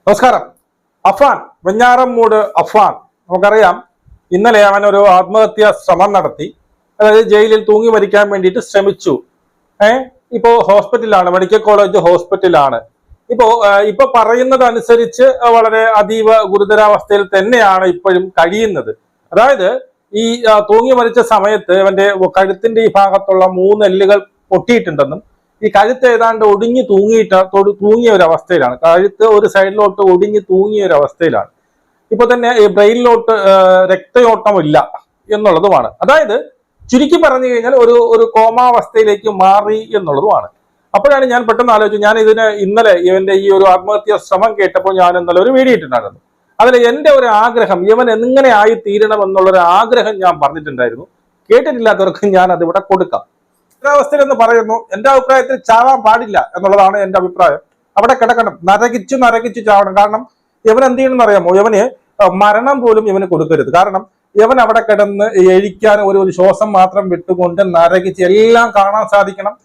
നമസ്കാരം. അഫാൻ വെഞ്ഞാറമ്മൂട് അഫാൻ നമുക്കറിയാം, ഇന്നലെ അവൻ ഒരു ആത്മഹത്യാ ശ്രമം നടത്തി. അതായത് ജയിലിൽ തൂങ്ങി മരിക്കാൻ വേണ്ടിയിട്ട് ശ്രമിച്ചു. ഇപ്പോ ഹോസ്പിറ്റലിലാണ്, മെഡിക്കൽ കോളേജ് ഹോസ്പിറ്റലാണ്. ഇപ്പൊ പറയുന്നത് അനുസരിച്ച് വളരെ അതീവ ഗുരുതരാവസ്ഥയിൽ തന്നെയാണ് ഇപ്പോഴും കഴിയുന്നത്. അതായത് ഈ തൂങ്ങി മരിച്ച സമയത്ത് അവന്റെ കഴുത്തിന്റെ ഈ ഭാഗത്തുള്ള 3 എല്ലുകൾ പൊട്ടിയിട്ടുണ്ടെന്നും ഈ കഴുത്ത് ഏതാണ്ട് ഒടിഞ്ഞു തൂങ്ങിയ ഒരു അവസ്ഥയിലാണ്. കഴുത്ത് ഒരു സൈഡിലോട്ട് ഒടിഞ്ഞു തൂങ്ങിയ ഒരു അവസ്ഥയിലാണ്. ഇപ്പൊ തന്നെ ഈ ബ്രെയിനിലോട്ട് രക്തയോട്ടമില്ല എന്നുള്ളതുമാണ്. അതായത് ചുരുക്കി പറഞ്ഞു കഴിഞ്ഞാൽ ഒരു കോമാവസ്ഥയിലേക്ക് മാറി എന്നുള്ളതുമാണ്. അപ്പോഴാണ് ഞാൻ പെട്ടെന്ന് ആലോചിച്ചു, ഞാൻ ഇന്നലെ ഇവന്റെ ഈ ഒരു ആത്മഹത്യാ ശ്രമം കേട്ടപ്പോൾ ഞാൻ ഇന്നലെ ഒരു വീഡിയോ ഇട്ടിട്ടുണ്ടായിരുന്നു. അതിൽ എന്റെ ഒരു ആഗ്രഹം, ഇവൻ എങ്ങനെ ആയി തീരണം എന്നുള്ളൊരു ആഗ്രഹം ഞാൻ പറഞ്ഞിട്ടുണ്ടായിരുന്നു. കേട്ടിട്ടില്ലാത്തവർക്ക് ഞാൻ അതിവിടെ കൊടുക്കാം. അവസ്ഥയിൽ എന്ന് പറയുന്നു, എന്റെ അഭിപ്രായത്തിൽ ചാവാൻ പാടില്ല എന്നുള്ളതാണ് എന്റെ അഭിപ്രായം. അവിടെ കിടക്കണം, നരകിച്ച് ചാവണം. കാരണം ഇവൻ എന്ത് ചെയ്യണം എന്നറിയാമോ? ഇവന് മരണം പോലും ഇവന് കൊടുക്കരുത്. കാരണം ഇവൻ അവിടെ കിടന്ന് എഴിക്കാൻ ഒരു ശ്വാസം മാത്രം വിട്ടുകൊണ്ട് നരകിച്ച് എല്ലാം കാണാൻ സാധിക്കണം,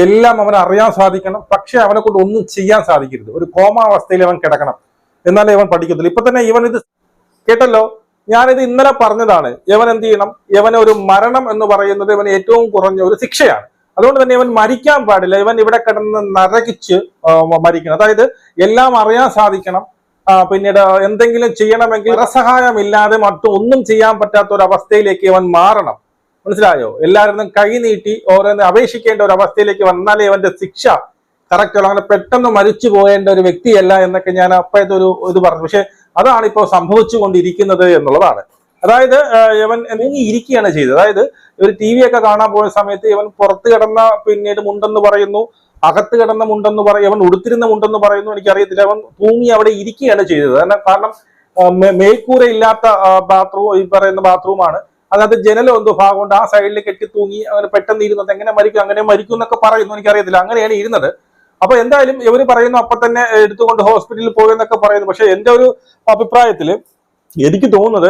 എല്ലാം അവൻ അറിയാൻ സാധിക്കണം. പക്ഷെ അവനെ കൊണ്ട് ഒന്നും ചെയ്യാൻ സാധിക്കരുത്. ഒരു കോമാവസ്ഥയിൽ അവൻ കിടക്കണം, എന്നാലേ ഇവൻ പഠിക്കത്തില്ല. ഇപ്പൊ തന്നെ ഇവൻ ഇത് കേട്ടല്ലോ, ഞാനിത് ഇന്നലെ പറഞ്ഞതാണ്. ഇവൻ എന്ത് ചെയ്യണം? ഇവന് ഒരു മരണം എന്ന് പറയുന്നത് ഇവന് ഏറ്റവും കുറഞ്ഞ ഒരു ശിക്ഷയാണ്. അതുകൊണ്ട് തന്നെ ഇവൻ മരിക്കാൻ പാടില്ല. ഇവൻ ഇവിടെ കിടന്ന് നരകിച്ച് മരിക്കണം. അതായത് എല്ലാം അറിയാൻ സാധിക്കണം. പിന്നീട് എന്തെങ്കിലും ചെയ്യണമെങ്കിൽ പരസഹായമില്ലാതെ മറ്റൊന്നും ചെയ്യാൻ പറ്റാത്ത ഒരു അവസ്ഥയിലേക്ക് ഇവൻ മാറണം. മനസ്സിലായോ? എല്ലാവരും കൈ നീട്ടി ഓരോന്ന് അപേക്ഷിക്കേണ്ട ഒരു അവസ്ഥയിലേക്ക് വന്നാലേ ഇവന്റെ ശിക്ഷ കറക്റ്റ് ഉള്ളൂ. അങ്ങനെ പെട്ടെന്ന് മരിച്ചു പോകേണ്ട ഒരു വ്യക്തിയല്ല എന്നൊക്കെ ഞാൻ അപ്പോഴത്തെ ഇത് പറഞ്ഞു. പക്ഷെ അതാണ് ഇപ്പോൾ സംഭവിച്ചു കൊണ്ടിരിക്കുന്നത് എന്നുള്ളതാണ്. അതായത് ഇവൻ ഇരിക്കുകയാണ് ചെയ്തത്. അതായത് ഇവർ TV ഒക്കെ കാണാൻ പോയ സമയത്ത് ഇവൻ പുറത്ത് കിടന്ന പിന്നീട് മുണ്ടെന്ന് പറയുന്നു, അകത്ത് കിടന്ന മുണ്ടെന്ന് പറയും, അവൻ ഉടുത്തിരുന്ന മുണ്ടെന്ന് പറയുന്നു, എനിക്കറിയത്തില്ല. അവൻ തൂങ്ങി അവിടെ ഇരിക്കുകയാണ് ചെയ്തത്. കാരണം മേൽക്കൂര ഇല്ലാത്ത ബാത്റൂം, ഈ പറയുന്ന ബാത്റൂമാണ്. അതിനകത്ത് ജനലോ എന്തോ ഭാഗമുണ്ട്. ആ സൈഡിൽ കെട്ടി തൂങ്ങി അവന് പെട്ടെന്ന് ഇരുന്നത്. എങ്ങനെ മരിക്കും, അങ്ങനെ മരിക്കും എന്നൊക്കെ പറയുന്നു, എനിക്കറിയത്തില്ല. അങ്ങനെയാണ് ഇരുന്നത്. അപ്പൊ എന്തായാലും ഇവര് പറയുന്നു അപ്പൊ തന്നെ എടുത്തുകൊണ്ട് ഹോസ്പിറ്റലിൽ പോയെന്നൊക്കെ പറയുന്നു. പക്ഷെ എന്റെ ഒരു അഭിപ്രായത്തിൽ എനിക്ക് തോന്നുന്നത്,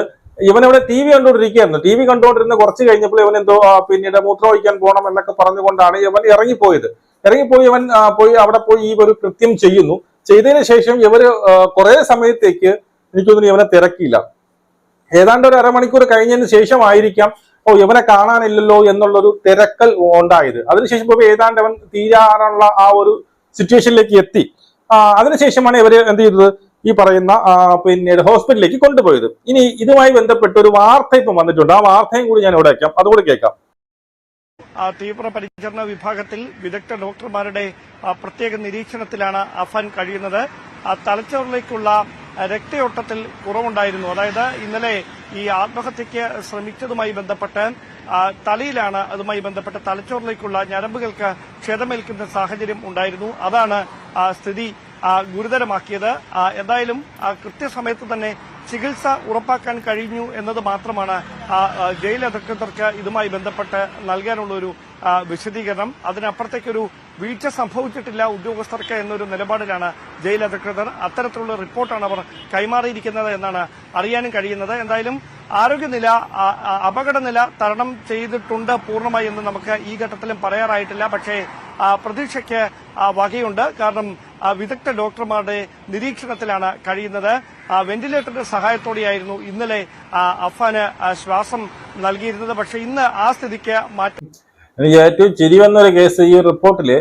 ഇവനവിടെ TV കണ്ടുകൊണ്ടിരിക്കുകയായിരുന്നു. TV കണ്ടുകൊണ്ടിരുന്ന കുറച്ച് കഴിഞ്ഞപ്പോൾ ഇവൻ എന്തോ പിന്നീട് മൂത്രമൊഴിക്കാൻ പോകണം എന്നൊക്കെ പറഞ്ഞുകൊണ്ടാണ് ഇവൻ ഇറങ്ങിപ്പോയത്. ഇവൻ അവിടെ പോയി ഈ ഒരു കൃത്യം ചെയ്യുന്നു. ചെയ്തതിനു ശേഷം ഇവര് കുറെ സമയത്തേക്ക് എനിക്ക് തോന്നുന്നു ഇവനെ തിരക്കിയില്ല. ഏതാണ്ട് ഒരു അരമണിക്കൂർ കഴിഞ്ഞതിന് ശേഷമായിരിക്കാം ഇവനെ കാണാനില്ലല്ലോ എന്നുള്ളൊരു തിരക്കൽ ഉണ്ടായത്. അതിനുശേഷം ഏതാണ്ട് അവൻ തീരാനുള്ള ആ ഒരു സിറ്റുവേഷനിലേക്ക് എത്തി. അതിനുശേഷമാണ് ഇവര് എന്ത് ചെയ്തത്? ഈ പറയുന്ന പിന്നീട് ഹോസ്പിറ്റലിലേക്ക് കൊണ്ടുപോയത്. ഇനി ഇതുമായി ബന്ധപ്പെട്ട ഒരു വാർത്ത ഇപ്പം വന്നിട്ടുണ്ട്. ആ വാർത്തയും കൂടി ഞാൻ ഇവിടെ വയ്ക്കാം, അതുകൂടി കേൾക്കാം. തീവ്ര പരിചരണ വിഭാഗത്തിൽ വിദഗ്ധ ഡോക്ടർമാരുടെ പ്രത്യേക നിരീക്ഷണത്തിലാണ് അഫാൻ കഴിയുന്നത്. തലച്ചോറിലേക്കുള്ള രക്തയോട്ടത്തിൽ കുറവുണ്ടായിരുന്നു. അതായത് ഇന്നലെ ഈ ആത്മഹത്യക്ക് ശ്രമിച്ചതുമായി ബന്ധപ്പെട്ട് തലയിലാണ്, അതുമായി ബന്ധപ്പെട്ട് തലച്ചോറിലേക്കുള്ള ഞരമ്പുകൾക്ക് ക്ഷതമേൽക്കുന്ന സാഹചര്യം ഉണ്ടായിരുന്നു. അതാണ് സ്ഥിതി ഗുരുതരമാക്കിയത്. എന്തായാലും കൃത്യസമയത്ത് തന്നെ ചികിത്സ ഉറപ്പാക്കാൻ കഴിഞ്ഞു എന്നത് മാത്രമാണ് ജയിൽ അധികൃതർക്ക് ഇതുമായി ബന്ധപ്പെട്ട് നൽകാനുള്ള ഒരു വിശദീകരണം. അതിനപ്പുറത്തേക്കൊരു വീഴ്ച സംഭവിച്ചിട്ടില്ല ഉദ്യോഗസ്ഥർക്ക് എന്നൊരു നിലപാടിലാണ് ജയിൽ അധികൃതർ. അത്തരത്തിലുള്ള റിപ്പോർട്ടാണ് അവർ കൈമാറിയിരിക്കുന്നത് എന്നാണ് അറിയാനും കഴിയുന്നത്. എന്തായാലും ആരോഗ്യനില, അപകടനില തരണം ചെയ്തിട്ടുണ്ട് പൂർണ്ണമായി എന്ന് നമുക്ക് ഈ ഘട്ടത്തിലും പറയാറായിട്ടില്ല. പക്ഷേ പ്രതീക്ഷയ്ക്ക് വകയുണ്ട്. കാരണം വിദഗ്ധ ഡോക്ടർമാരുടെ നിരീക്ഷണത്തിലാണ് കഴിയുന്നത്. വെന്റിലേറ്ററിന്റെ സഹായത്തോടെയായിരുന്നു ഇന്നലെ അഫാന് ശ്വാസം നൽകിയിരുന്നത്. പക്ഷെ ഇന്ന് ആ സ്ഥിതിക്ക് മാറ്റം. എനിക്ക് ഏറ്റവും ചിരി വന്നൊരു കേസ് ഈ റിപ്പോർട്ടില്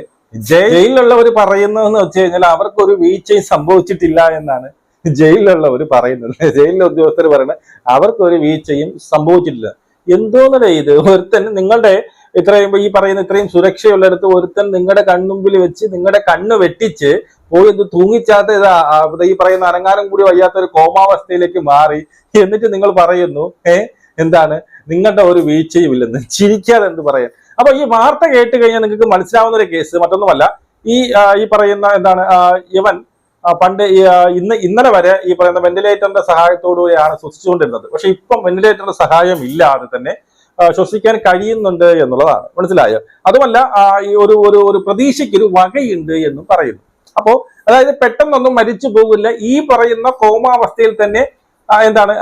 ജയിലിലുള്ളവർ പറയുന്നതെന്ന് വെച്ച് കഴിഞ്ഞാൽ അവർക്കൊരു വീഴ്ചയും സംഭവിച്ചിട്ടില്ല എന്നാണ് ജയിലിലുള്ളവർ പറയുന്നത്. ജയിലിലെ ഉദ്യോഗസ്ഥർ പറയുന്നത് അവർക്കൊരു വീഴ്ചയും സംഭവിച്ചിട്ടില്ല. എന്തോന്നല്ലേ ഇത്? ഒരുത്തൻ നിങ്ങളുടെ ഇത്രയും സുരക്ഷയുള്ളിടത്ത് ഒരുത്തൻ നിങ്ങളുടെ കൺമുമ്പിൽ വെച്ച് നിങ്ങളുടെ കണ്ണ് വെട്ടിച്ച് പോയി തൂങ്ങിച്ചാത്ത ഈ പറയുന്ന അനങ്ങാനും കൂടി വയ്യാത്ത ഒരു കോമാവസ്ഥയിലേക്ക് മാറി. എന്നിട്ട് നിങ്ങൾ പറയുന്നു എന്താണ് നിങ്ങളുടെ ഒരു വീഴ്ചയും ഇല്ലെന്ന്. ചിരിക്കാതെ എന്ത് പറയാൻ? അപ്പൊ ഈ വാർത്ത കേട്ട് കഴിഞ്ഞാൽ നിങ്ങൾക്ക് മനസ്സിലാവുന്ന ഒരു കേസ് മറ്റൊന്നുമല്ല. ഈ പറയുന്ന എന്താണ് ഇവൻ പണ്ട് ഇന്നലെ വരെ ഈ പറയുന്ന വെന്റിലേറ്ററിന്റെ സഹായത്തോടുകൂടിയാണ് ശ്വസിച്ചുകൊണ്ടിരുന്നത്. പക്ഷെ ഇപ്പം വെന്റിലേറ്ററിന്റെ സഹായം ഇല്ലാതെ തന്നെ ശ്വസിക്കാൻ കഴിയുന്നുണ്ട് എന്നുള്ളതാണ്. മനസ്സിലായോ? അതുമല്ല, ഈ ഒരു പ്രതീക്ഷയ്ക്ക് ഒരു വകയുണ്ട് എന്നും പറയുന്നു. അപ്പോ അതായത് പെട്ടെന്നൊന്നും മരിച്ചു പോകില്ല. ഈ പറയുന്ന കോമാവസ്ഥയിൽ തന്നെ എന്താണ്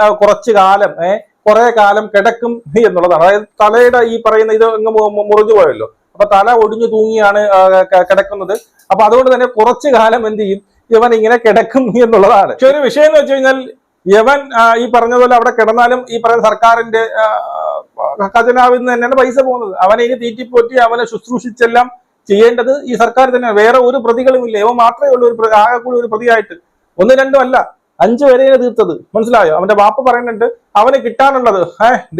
കുറെ കാലം കിടക്കും എന്നുള്ളതാണ്. അതായത് തലയുടെ ഈ പറയുന്ന ഇത് മുറിഞ്ഞു പോയല്ലോ. അപ്പൊ തല ഒടിഞ്ഞു തൂങ്ങിയാണ് കിടക്കുന്നത്. അപ്പൊ അതുകൊണ്ട് തന്നെ കുറച്ചു കാലം എന്ത് ചെയ്യും? യവൻ ഇങ്ങനെ കിടക്കും എന്നുള്ളതാണ്. പക്ഷെ ഒരു വിഷയം എന്ന് വെച്ച് കഴിഞ്ഞാൽ യവൻ ഈ പറഞ്ഞതുപോലെ അവിടെ കിടന്നാലും ഈ പറയുന്ന സർക്കാരിന്റെ ഖജനാവിൽ നിന്ന് തന്നെയാണ് പൈസ പോകുന്നത്. അവനെ ഇനി തീറ്റിപ്പോറ്റി അവനെ ശുശ്രൂഷിച്ചെല്ലാം ചെയ്യേണ്ടത് ഈ സർക്കാർ തന്നെയാണ്. വേറെ ഒരു പ്രതികളുമില്ല. ഇവൻ മാത്രമേ ഉള്ളൂ ആകെ കൂടി ഒരു പ്രതിയായിട്ട്. 1, 2 അല്ല, 5 വരെയാണ് തീർത്തത്. മനസ്സിലായോ? അവന്റെ വാപ്പ പറയുന്നുണ്ട് അവന് കിട്ടാനുള്ളത്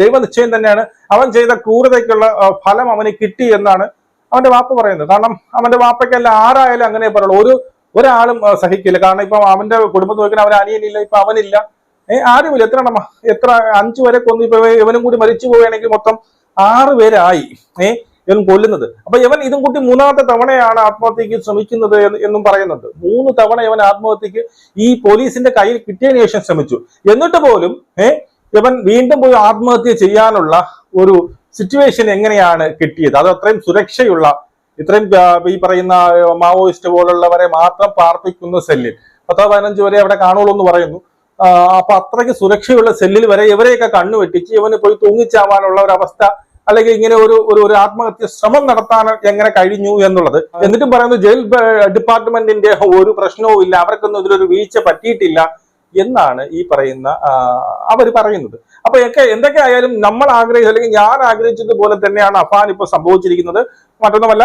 ദൈവനിശ്ചയം തന്നെയാണ്. അവൻ ചെയ്ത ക്രൂരതയ്ക്കുള്ള ഫലം അവന് കിട്ടി എന്നാണ് അവന്റെ വാപ്പ പറയുന്നത്. കാരണം അവന്റെ വാപ്പയ്ക്കല്ല ആരായാലും അങ്ങനെ പറയുള്ളൂ. ഒരാളും സഹിക്കില്ല. കാരണം ഇപ്പൊ അവന്റെ കുടുംബത്തിൽ നോക്കിയാൽ അവൻ അനിയനില്ല, ഇപ്പൊ അവനില്ല, ആരുമില്ല. എത്ര 5 വരെ കൊന്നു. ഇപ്പൊ ഇവനും കൂടി മരിച്ചു പോവുകയാണെങ്കിൽ മൊത്തം 6 പേരായി ഇവൻ കൊല്ലുന്നത്. അപ്പൊ ഇവൻ ഇതും കൂട്ടി 3ാമത്തെ തവണയാണ് ആത്മഹത്യക്ക് ശ്രമിക്കുന്നത് എന്നും പറയുന്നുണ്ട്. 3 തവണ ഇവൻ ആത്മഹത്യക്ക് ഈ പോലീസിന്റെ കയ്യിൽ കിട്ടിയതിനു ശേഷം ശ്രമിച്ചു. എന്നിട്ട് പോലും ഇവൻ വീണ്ടും പോയി ആത്മഹത്യ ചെയ്യാനുള്ള ഒരു സിറ്റുവേഷൻ എങ്ങനെയാണ് കിട്ടിയത്? അത് അത്രയും സുരക്ഷയുള്ള, ഇത്രയും ഈ പറയുന്ന മാവോയിസ്റ്റ് പോലുള്ളവരെ മാത്രം പാർപ്പിക്കുന്ന സെല്ലിൽ 10-15 വരെ അവിടെ കാണുള്ളൂ എന്ന് പറയുന്നു. അപ്പൊ അത്രയ്ക്ക് സുരക്ഷയുള്ള സെല്ലിൽ വരെ ഇവരെയൊക്കെ കണ്ണുവെട്ടിച്ച് ഇവന് പോയി തൂങ്ങിച്ചാവാനുള്ള ഒരു അവസ്ഥ, അല്ലെങ്കിൽ ഇങ്ങനെ ഒരു ആത്മഹത്യ ശ്രമം നടത്താൻ എങ്ങനെ കഴിഞ്ഞു എന്നുള്ളത്. എന്നിട്ടും പറയുന്നത് ജയിൽ ഡിപ്പാർട്ട്മെന്റിന്റെ ഒരു പ്രശ്നവും ഇല്ല, അവർക്കൊന്നും ഇതിലൊരു വീഴ്ച പറ്റിയിട്ടില്ല എന്നാണ് ഈ പറയുന്ന അവർ പറയുന്നത്. അപ്പൊ എന്തൊക്കെ ആയാലും നമ്മൾ ആഗ്രഹിച്ച, അല്ലെങ്കിൽ ഞാൻ ആഗ്രഹിച്ചതുപോലെ തന്നെയാണ് അഫാൻ ഇപ്പൊ സംഭവിച്ചിരിക്കുന്നത്. മറ്റൊന്നുമല്ല,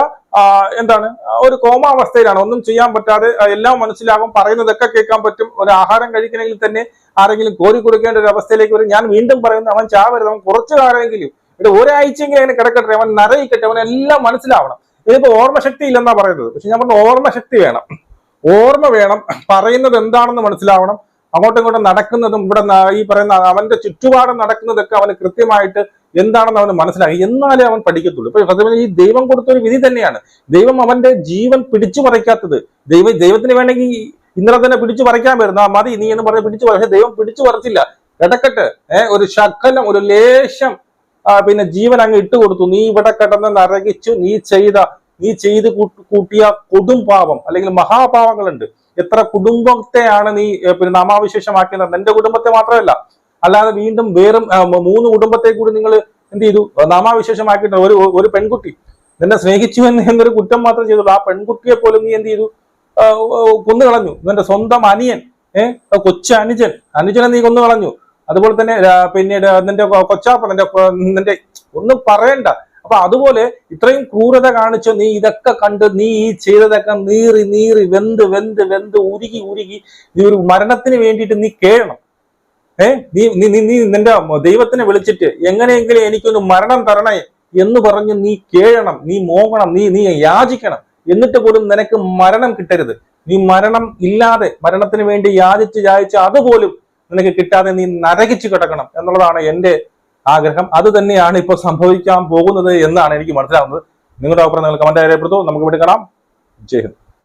എന്താണ്, ഒരു കോമാവസ്ഥയിലാണ്. ഒന്നും ചെയ്യാൻ പറ്റാതെ, എല്ലാം മനസ്സിലാകും, പറയുന്നതൊക്കെ കേൾക്കാൻ പറ്റും. ഒരു ആഹാരം കഴിക്കണമെങ്കിൽ തന്നെ ആരെങ്കിലും കോരി കൊടുക്കേണ്ട ഒരു അവസ്ഥയിലേക്ക് വരും. ഞാൻ വീണ്ടും പറയുന്നു, അവൻ ചാവരുത്. അവൻ കുറച്ചു കാലമെങ്കിലും, ഒരാഴ്ചയെങ്കിലും അങ്ങനെ കിടക്കട്ടെ, അവൻ നരയിക്കട്ടെ, അവനെല്ലാം മനസ്സിലാവണം. ഇതിപ്പോ ഓർമ്മശക്തി ഇല്ലെന്നാ പറയുന്നത്. പക്ഷെ ഞാൻ പറഞ്ഞ ഓർമ്മശക്തി വേണം, ഓർമ്മ വേണം, പറയുന്നത് എന്താണെന്ന് മനസ്സിലാവണം. അങ്ങോട്ടും ഇങ്ങോട്ടും നടക്കുന്നതും ഇവിടെ ഈ പറയുന്ന അവന്റെ ചുറ്റുപാടും നടക്കുന്നതൊക്കെ അവന് കൃത്യമായിട്ട് എന്താണെന്ന് അവന് മനസ്സിലാക്കി. എന്നാലേ അവൻ പഠിക്കത്തുള്ളൂ. ഇപ്പൊ ഈ ദൈവം കൊടുത്തൊരു വിധി തന്നെയാണ്. ദൈവം അവന്റെ ജീവൻ പിടിച്ചു പറിക്കാത്തത്. ദൈവത്തിന് വേണമെങ്കിൽ ഇന്നലെ തന്നെ പിടിച്ചു പറിക്കാൻ വരുന്നു, മതി നീ എന്ന് പറഞ്ഞ് പിടിച്ചു പറിച്ച ദൈവം പിടിച്ചു പറിച്ചില്ല. കിടക്കട്ടെ, ഒരു ശകലം, ഒരു ലേശം പിന്നെ ജീവൻ അങ്ങ് ഇട്ടുകൊടുത്തു. നീ ഇവിടെ കിടന്ന് നരകിച്ചു, നീ ചെയ്ത് കൂട്ടിയ കൊടും പാപം അല്ലെങ്കിൽ മഹാപാവങ്ങളുണ്ട്. എത്ര കുടുംബത്തെയാണ് നീ പിന്നെ നാമാവിശേഷമാക്കുന്നത്? നിന്റെ കുടുംബത്തെ മാത്രമല്ല, അല്ലാതെ വീണ്ടും വേറും 3 കുടുംബത്തെ കൂടി നിങ്ങൾ എന്ത് ചെയ്തു? നാമാവിശേഷമാക്കിയിട്ട് ഒരു പെൺകുട്ടി നിന്നെ സ്നേഹിച്ചു എന്നൊരു കുറ്റം മാത്രം ചെയ്തുള്ളൂ. ആ പെൺകുട്ടിയെ പോലും നീ എന്ത് ചെയ്തു? കൊന്നുകളഞ്ഞു. നിന്റെ സ്വന്തം അനിയൻ, അനുജനെ നീ കൊന്നുകളഞ്ഞു. അതുപോലെ തന്നെ പിന്നീട് നിന്റെ കൊച്ചാപ്പ, നിന്റെ ഒന്നും പറയണ്ട. അപ്പൊ അതുപോലെ ഇത്രയും ക്രൂരത കാണിച്ചു നീ ഇതൊക്കെ കണ്ട് നീ ഈ ചെയ്തതൊക്കെ നീറി വെന്ത് ഉരുകി നീ ഒരു മരണത്തിന് വേണ്ടിയിട്ട് നീ കേഴണം. നീ നിന്റെ ദൈവത്തിനെ വിളിച്ചിട്ട് എങ്ങനെയെങ്കിലും എനിക്കൊന്ന് മരണം തരണേ എന്ന് പറഞ്ഞ് നീ കേഴണം, നീ മോങ്ങണം, നീ യാചിക്കണം. എന്നിട്ട് പോലും നിനക്ക് മരണം കിട്ടരുത്. നീ മരണം ഇല്ലാതെ, മരണത്തിന് വേണ്ടി യാചിച്ച് അതുപോലും നിനക്ക് കിട്ടാതെ നീ നരകിച്ചു കിടക്കണം എന്നുള്ളതാണ് എന്റെ ആഗ്രഹം. അത് തന്നെയാണ് ഇപ്പൊ സംഭവിക്കാൻ പോകുന്നത് എന്നാണ് എനിക്ക് മനസ്സിലാവുന്നത്. നിങ്ങളുടെ അഭിപ്രായം നിങ്ങൾ കമന്റ് രേഖപ്പെടുത്തൂ. നമുക്ക് ഇവിടെ കാണാം. ജയ് ഹിന്ദ്.